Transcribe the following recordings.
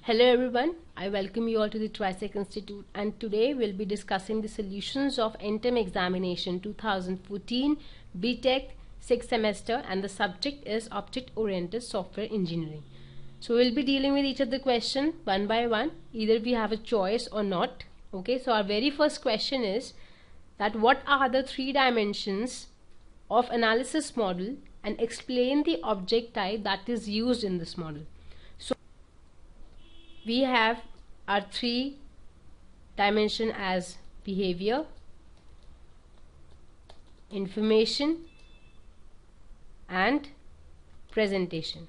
Hello everyone, I welcome you all to the Trisec Institute, and today we'll be discussing the solutions of NTEM examination 2014 BTech 6th semester, and the subject is Object Oriented Software Engineering. So we'll be dealing with each of the question one by one, either we have a choice or not. Okay, so our very first question is that what are the three dimensions of analysis model and explain the object type that is used in this model. So we have our three dimension as behavior, information and presentation.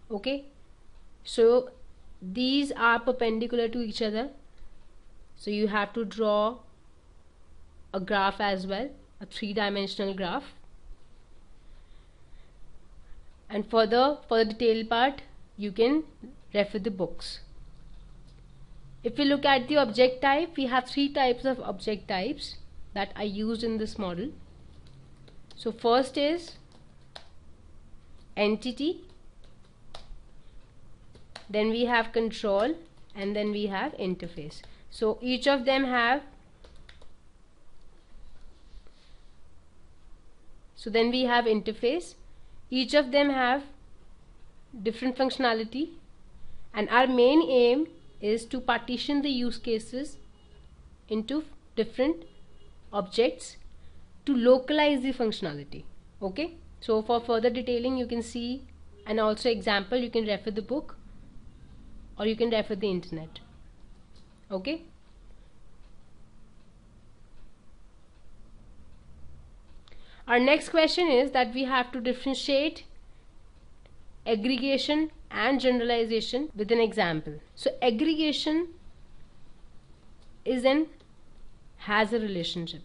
Okay, so these are perpendicular to each other, so you have to draw a graph as well, a three-dimensional graph. And for the detailed part you can refer the books. If we look at the object type, we have three types of object types that are used in this model. So first is entity, then we have control, and then we have interface. So each of them have, so then we have interface. Each of them have different functionality, and our main aim is to partition the use cases into different objects to localize the functionality. Okay, so for further detailing you can see, and also example, you can refer the book or you can refer the internet. Okay, our next question is that we have to differentiate aggregation and generalization with an example. So aggregation has a relationship.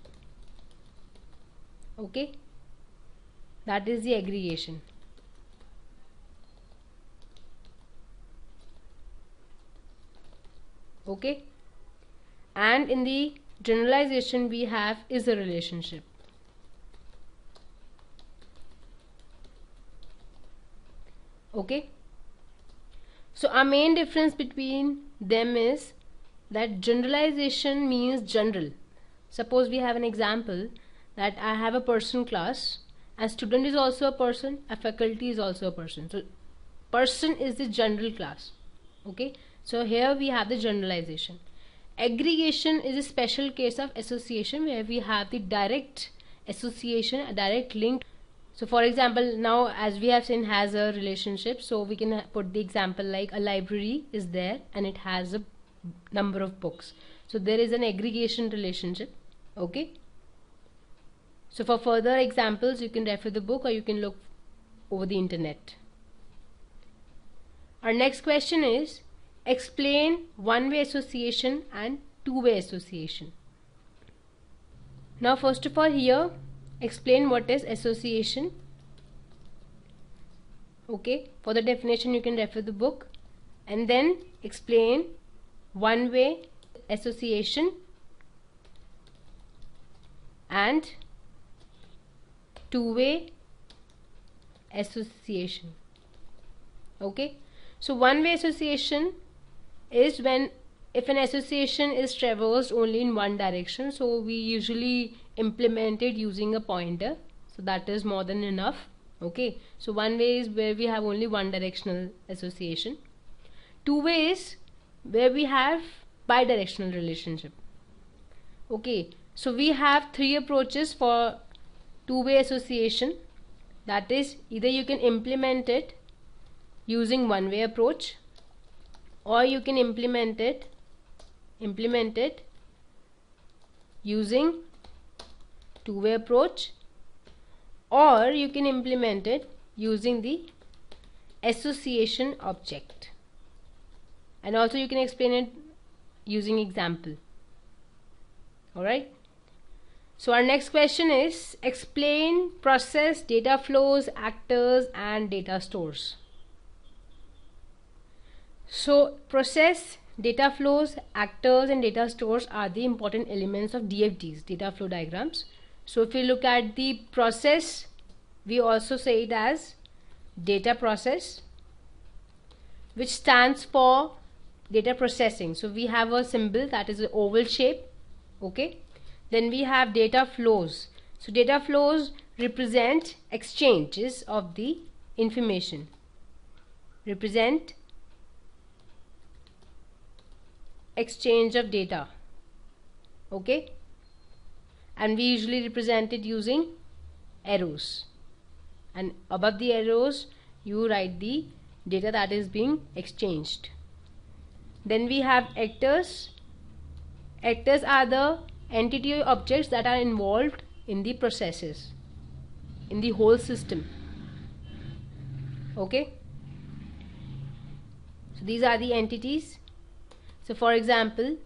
Okay, that is the aggregation. Okay, and in the generalization we have is a relationship. Okay, so our main difference between them is that generalization means general. Suppose we have an example that I have a person class, a student is also a person, a faculty is also a person. So person is the general class. Okay, so here we have the generalization. Aggregation is a special case of association where we have the direct association, a direct link. So for example, now as we have seen has a relationship, so we can put the example like a library is there and it has a number of books. So there is an aggregation relationship. Okay, so for further examples you can refer the book or you can look over the internet. Our next question is explain one-way association and two-way association. Now first of all, here explain what is association. Okay, for the definition you can refer the book, and then explain one-way association and two-way association. Okay, so one-way association is if an association is traversed only in one direction, so we usually implement it using a pointer, so that is more than enough. Okay, so one way is where we have only one directional association. Two way is where we have bidirectional relationship. Okay, so we have three approaches for two-way association. That is, either you can implement it using one-way approach, or you can implement it using two-way approach, or you can implement it using the association object, and also you can explain it using example. Alright, so our next question is explain process, data flows, actors and data stores. So process, data flows, actors and data stores are the important elements of DFDs, data flow diagrams. So if we look at the process, we also say it as data process. which stands for data processing. So we have a symbol that is an oval shape. Okay, then we have data flows. So data flows represent exchanges of the information, represent exchange of data. Okay, and we usually represent it using arrows, and above the arrows you write the data that is being exchanged. Then we have actors. Actors are the entity or objects that are involved in the processes, in the whole system. Okay, so these are the entities. So for example,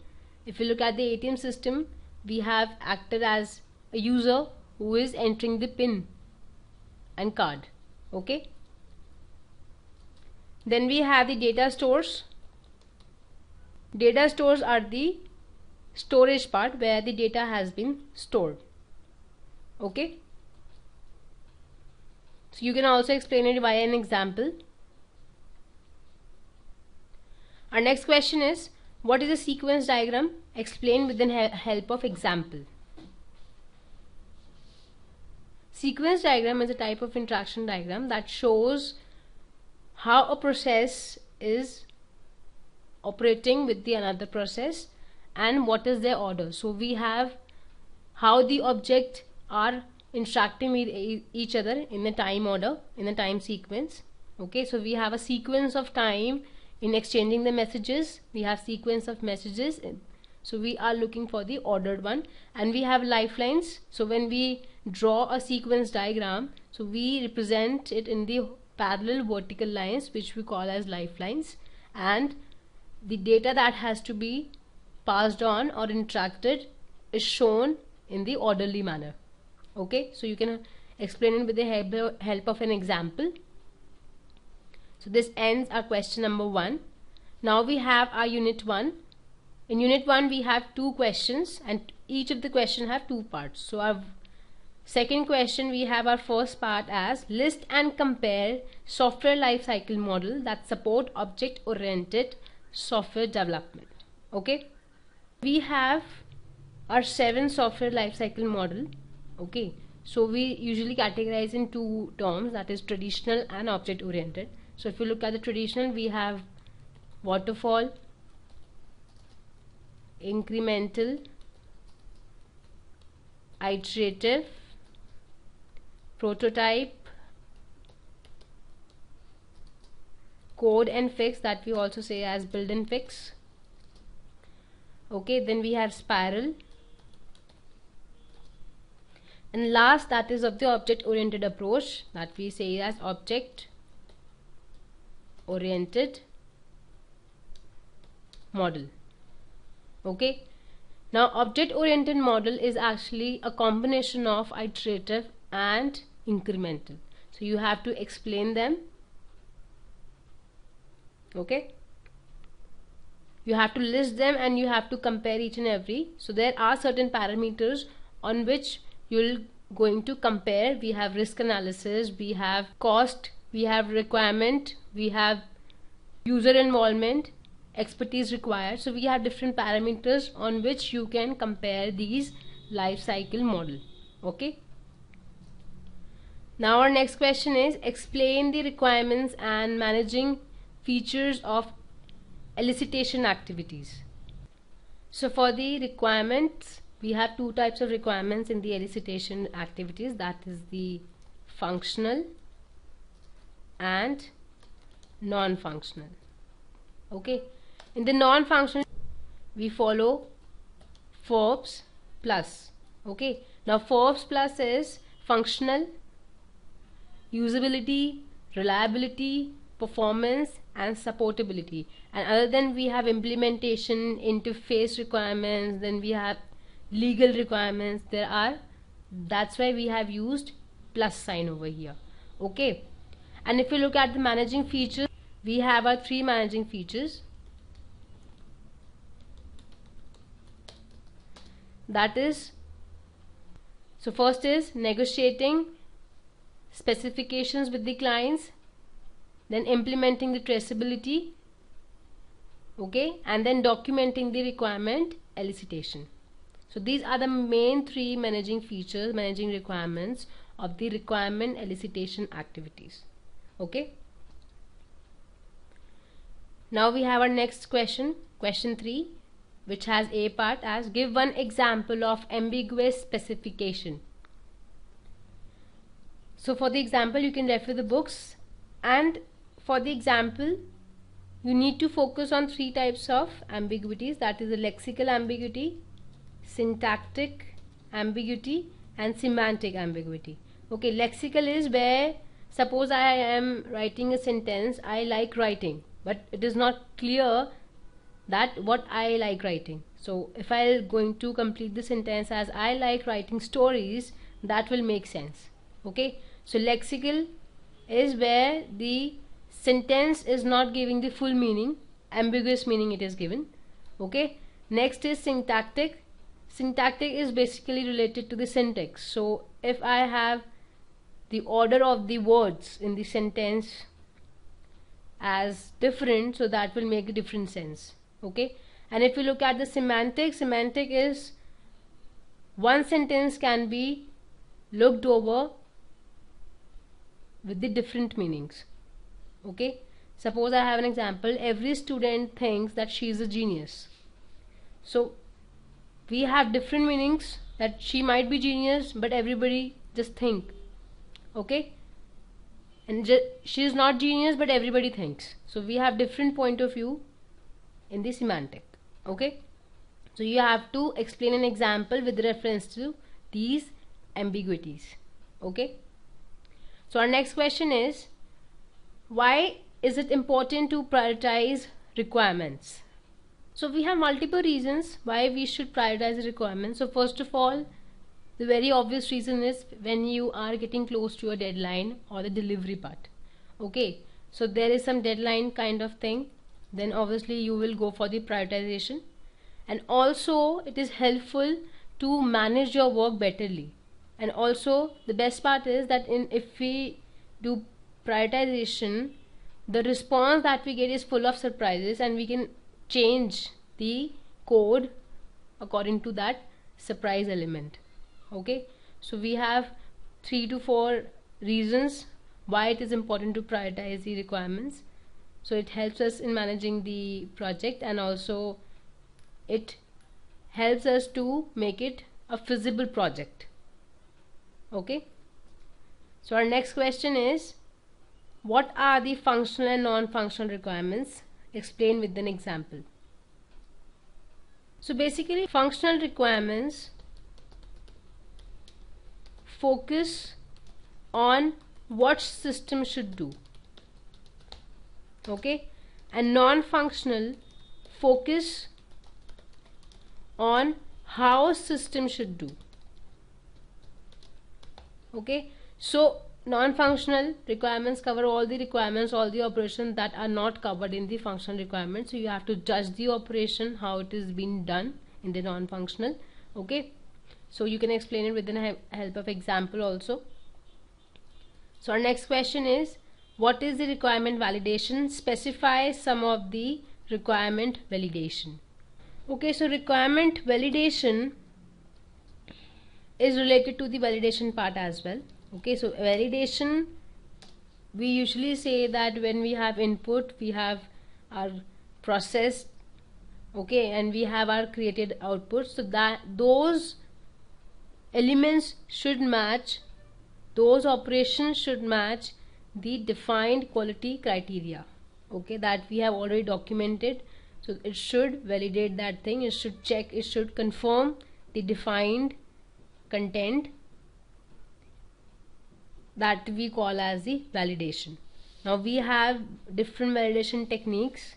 if you look at the ATM system, we have actor as a user who is entering the PIN and card. Okay, then we have the data stores. Data stores are the storage part where the data has been stored. Okay, so you can also explain it via an example. Our next question is, what is a sequence diagram? Explain with the help of example. Sequence diagram is a type of interaction diagram that shows how a process is operating with the another process and what is their order. So we have how the objects are interacting with each other in the time order, in the time sequence. Okay, so we have a sequence of time in exchanging the messages. We have sequence of messages, so we are looking for the ordered one. And we have lifelines. So when we draw a sequence diagram, so we represent it in the parallel vertical lines, which we call as lifelines, and the data that has to be passed on or interacted is shown in the orderly manner. Okay, so you can explain it with the help of an example. So this ends our question number 1. Now we have our unit 1. In unit 1 we have 2 questions, and each of the questions have 2 parts. So our second question, we have our first part as list and compare software lifecycle model that support object oriented software development. Okay, we have our 7 software lifecycle model. Okay, so we usually categorize in 2 terms, that is traditional and object oriented. So if you look at the traditional, we have waterfall, incremental, iterative, prototype, code and fix, that we also say as build and fix. Okay, then we have spiral, and last, that is of the object oriented approach, that we say as object oriented model. Okay, now object oriented model is actually a combination of iterative and incremental, so you have to explain them. Okay, you have to list them and you have to compare each and every. So there are certain parameters on which you're going to compare. We have risk analysis, we have cost, we have requirement, we have user involvement, expertise required. So we have different parameters on which you can compare these life cycle model. Okay, now our next question is explain the requirements and managing features of elicitation activities. So for the requirements, we have 2 types of requirements in the elicitation activities, that is the functional and non-functional. Okay, in the non-functional we follow FORBS plus. Okay, now FORBS plus is functional, usability, reliability, performance and supportability. And other than we have implementation, interface requirements, then we have legal requirements. That's why we have used plus sign over here. Okay, and if you look at the managing features, we have our 3 managing features. That is, so first is negotiating specifications with the clients, then implementing the traceability, okay, and then documenting the requirement elicitation. So these are the main three managing features, managing requirements of the requirement elicitation activities. Okay. Now we have our next question, question 3, which has a part as give one example of ambiguous specification. So for the example, you can refer the books, and for the example, you need to focus on 3 types of ambiguities, that is the lexical ambiguity, syntactic ambiguity, and semantic ambiguity. Okay, lexical is where, suppose I am writing a sentence, I like writing, but it is not clear that what I like writing. So if I am going to complete the sentence as I like writing stories, that will make sense. Okay, so lexical is where the sentence is not giving the full meaning, ambiguous meaning it is given. Okay, next is syntactic. Syntactic is basically related to the syntax. So if I have the order of the words in the sentence as different, so that will make a different sense. Okay, and if you look at the semantic, semantic is one sentence can be looked over with the different meanings. Okay, suppose I have an example, every student thinks that she is a genius. So we have different meanings, that she might be genius, but everybody just think. Okay, and she is not genius, but everybody thinks. So we have different point of view in the semantic. Okay, so you have to explain an example with reference to these ambiguities. Okay, so our next question is, why is it important to prioritize requirements? So we have multiple reasons why we should prioritize requirements. So first of all, the very obvious reason is when you are getting close to a deadline or the delivery part. Okay, so there is some deadline kind of thing, then obviously you will go for the prioritization. And also it is helpful to manage your work betterly. And also the best part is that if we do prioritization, the response that we get is full of surprises, and we can change the code according to that surprise element. Okay, so we have 3 to 4 reasons why it is important to prioritize the requirements. So it helps us in managing the project, and also it helps us to make it a feasible project. Okay, so our next question is, what are the functional and non-functional requirements? Explain with an example. So basically, functional requirements focus on what system should do. Okay, and non-functional focus on how system should do. Okay, so non-functional requirements cover all the requirements, all the operations that are not covered in the functional requirements. So you have to judge the operation, how it is being done in the non-functional. Okay, so you can explain it with the help of example also. So our next question is, what is the requirement validation? Specify some of the requirement validation. Okay, so requirement validation is related to the validation part as well. Okay, so validation, we usually say that when we have input, we have our process, okay, and we have our created output. So that those elements should match, those operations should match the defined quality criteria, okay, that we have already documented. So it should validate that thing, it should check, it should confirm the defined content, that we call as the validation. Now we have different validation techniques,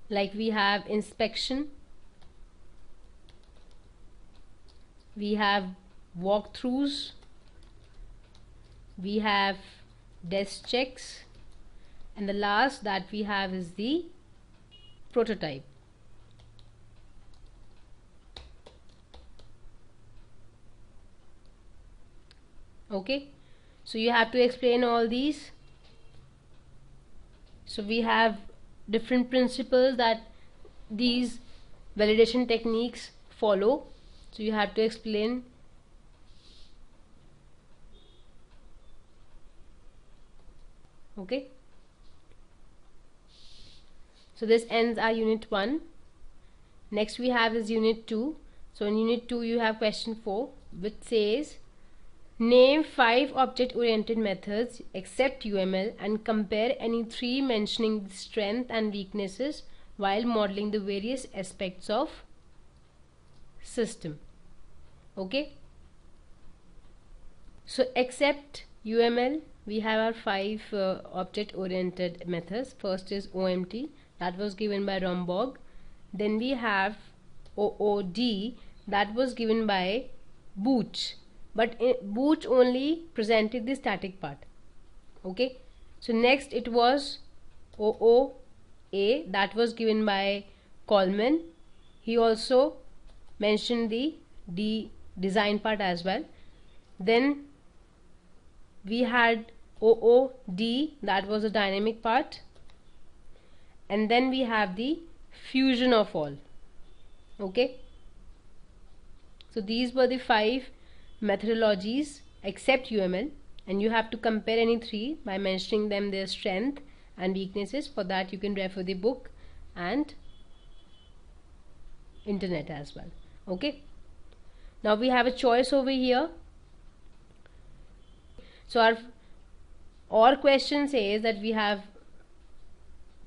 like we have inspection, we have walkthroughs, we have desk checks, and the last that we have is the prototype. Okay, so you have to explain all these. So we have different principles that these validation techniques follow. So you have to explain. Okay, so this ends our unit 1. Next we have is unit 2. So in unit 2 you have question 4, which says name 5 object oriented methods except UML and compare any 3 mentioning the strength and weaknesses while modeling the various aspects of system. Okay, so except UML we have our 5 object oriented methods. First is OMT, that was given by Romborg. Then we have OOD, that was given by Booch, but Booch only presented the static part. Okay, so next it was OOA, that was given by Coleman. He also mentioned the design part as well. Then we had OOD, that was the dynamic part, and then we have the fusion of all. Okay, so these were the 5 methodologies except UML, and you have to compare any 3 by mentioning them their strength and weaknesses. For that you can refer the book and internet as well. Okay, now we have a choice over here. So our question says that we have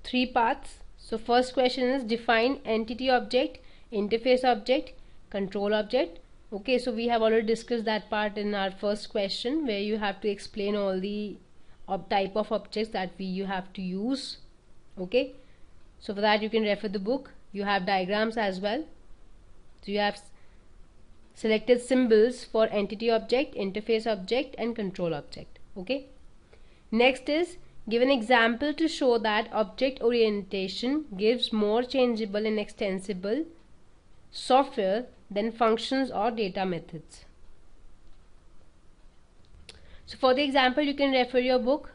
3 paths. So first question is define entity object, interface object, control object. Okay, so we have already discussed that part in our first question, where you have to explain all the type of objects that you have to use. Okay, so for that you can refer the book. You have diagrams as well. So you have selected symbols for entity object, interface object and control object. Okay, next is give an example to show that object orientation gives more changeable and extensible software than functions or data methods. So for the example you can refer your book.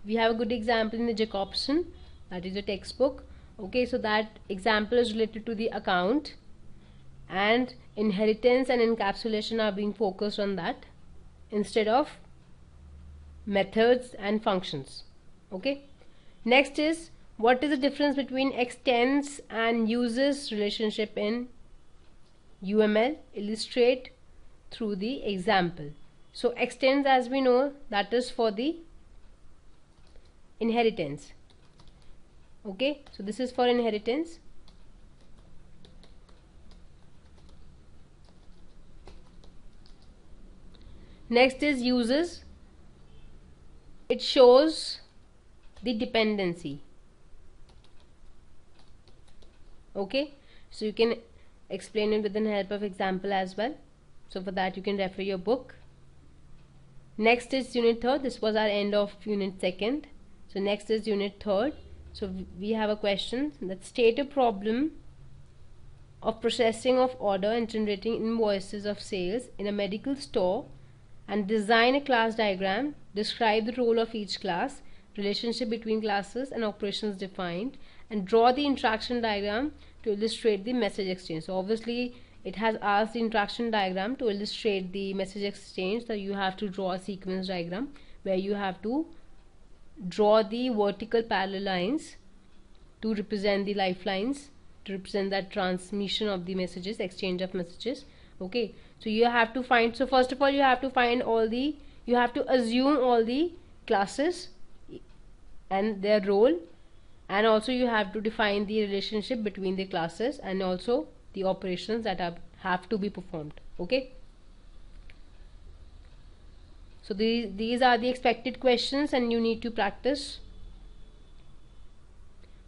We have a good example in the Jacobson, that is a textbook. Okay, so that example is related to the account, and inheritance and encapsulation are being focused on that instead of methods and functions. Okay, next is what is the difference between extends and uses relationship in UML? Illustrate through the example. So extends, as we know, that is for the inheritance. Okay, so this is for inheritance. Next is uses. It shows the dependency. Okay, so you can explain it with the help of example as well. So for that you can refer your book. Next is unit 3rd. This was our end of unit 2nd. So next is unit 3rd. So we have a question that state a problem of processing of order and generating invoices of sales in a medical store, and design a class diagram. Describe the role of each class, relationship between classes and operations defined, and draw the interaction diagram to illustrate the message exchange. So obviously it has asked the interaction diagram to illustrate the message exchange, that you have to draw a sequence diagram where you have to draw the vertical parallel lines to represent the lifelines, to represent that transmission of the messages, exchange of messages. Okay, so you have to find, so first of all you have to find all the, you have to assume all the classes and their role, and also you have to define the relationship between the classes and also the operations that have to be performed. Okay, so these are the expected questions, and you need to practice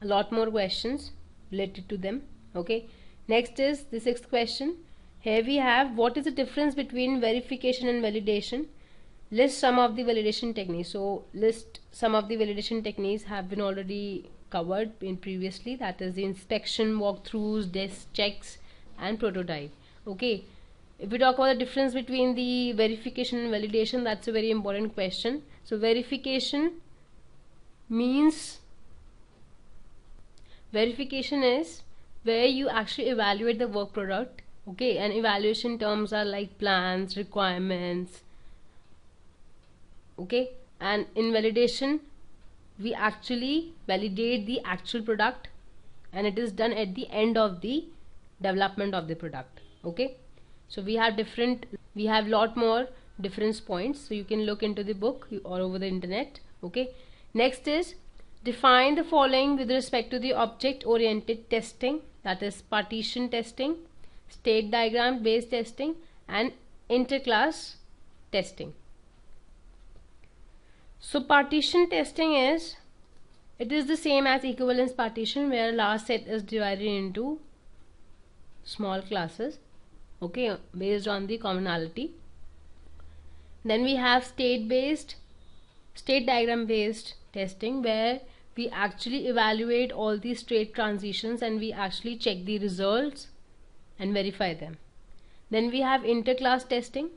a lot more questions related to them. Okay, next is the 6th question. Here we have, what is the difference between verification and validation? List some of the validation techniques. So list some of the validation techniques have been already covered in previously, that is the inspection, walkthroughs, desk checks and prototype. Okay, if we talk about the difference between the verification and validation, that's a very important question. So verification means Verification is where you actually evaluate the work product. Okay, and evaluation terms are like plans, requirements. Okay, and in validation we actually validate the actual product, and it is done at the end of the development of the product. Okay, so we have lot more difference points, so you can look into the book or over the internet. Okay, next is define the following with respect to the object oriented testing, that is partition testing, state diagram based testing, and interclass testing. So partition testing is, it is the same as equivalence partition, where large set is divided into small classes, okay, based on the commonality. Then we have state diagram based testing, where we actually evaluate all the state transitions and we actually check the results and verify them. Then we have interclass testing.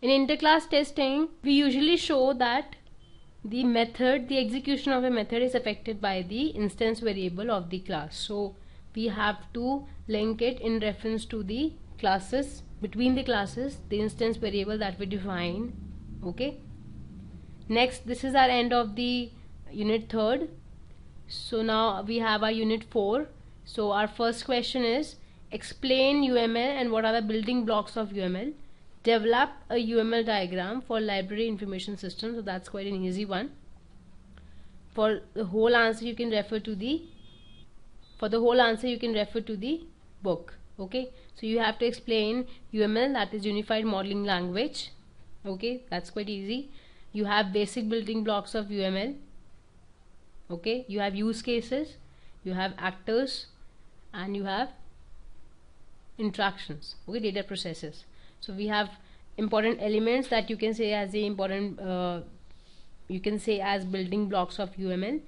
In interclass testing, we usually show that the execution of a method is affected by the instance variable of the class. So we have to link it in reference to the classes, between the classes, the instance variable that we define. Okay. Next, this is our end of the unit 3rd. So now we have our unit 4. So our first question is explain UML and what are the building blocks of UML. Develop a UML diagram for library information system. So that's quite an easy one. For the whole answer you can refer to the book. Okay, so you have to explain UML, that is Unified Modeling Language. Okay, that's quite easy. You have basic building blocks of UML. Okay, you have use cases, you have actors, and you have interactions. Okay, data processes. So we have important elements that you can say as the as building blocks of UML,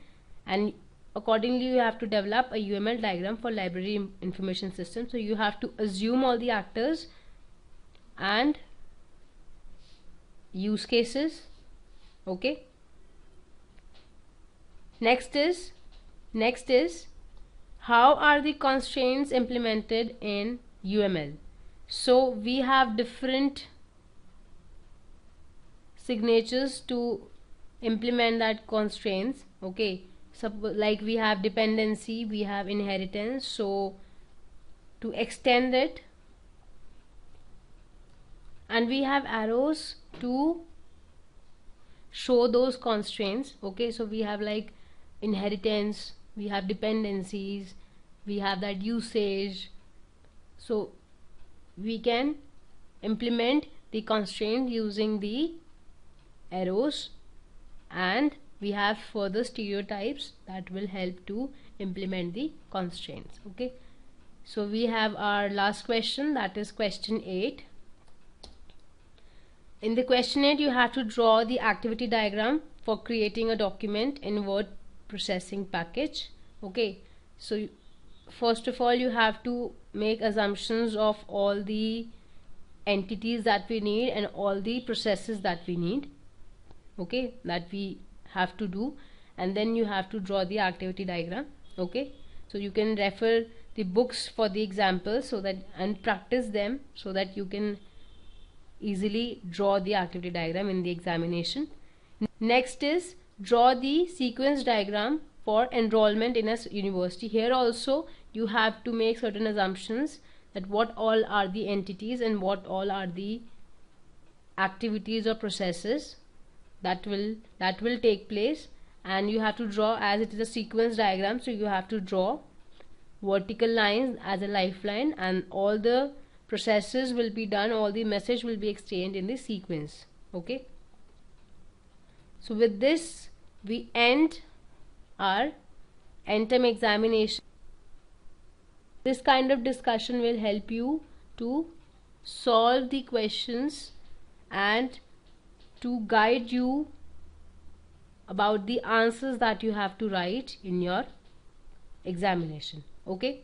and accordingly you have to develop a UML diagram for library information system. So you have to assume all the actors and use cases. Okay, next is how are the constraints implemented in UML. So we have different signatures to implement that constraints. Okay, so like we have dependency, we have inheritance. So to extend it, and we have arrows to show those constraints. Okay, so we have like inheritance, we have dependencies, we have that usage. So we can implement the constraint using the arrows, and we have further stereotypes that will help to implement the constraints. Okay, so we have our last question, that is question 8. In the question 8 you have to draw the activity diagram for creating a document in word processing package. Okay, so first of all you have to make assumptions of all the entities that we need and all the processes that we need. Okay, that we have to do, and then you have to draw the activity diagram. Okay, so you can refer the books for the examples so that, and practice them so that you can easily draw the activity diagram in the examination. Next is draw the sequence diagram for enrollment in a university. Here also you have to make certain assumptions that what all are the entities and what all are the activities or processes that will take place, and you have to draw, as it is a sequence diagram, so you have to draw vertical lines as a lifeline, and all the processes will be done, all the message will be exchanged in the sequence. Okay, so with this we end our end-term examination. This kind of discussion will help you to solve the questions and to guide you about the answers that you have to write in your examination. Okay.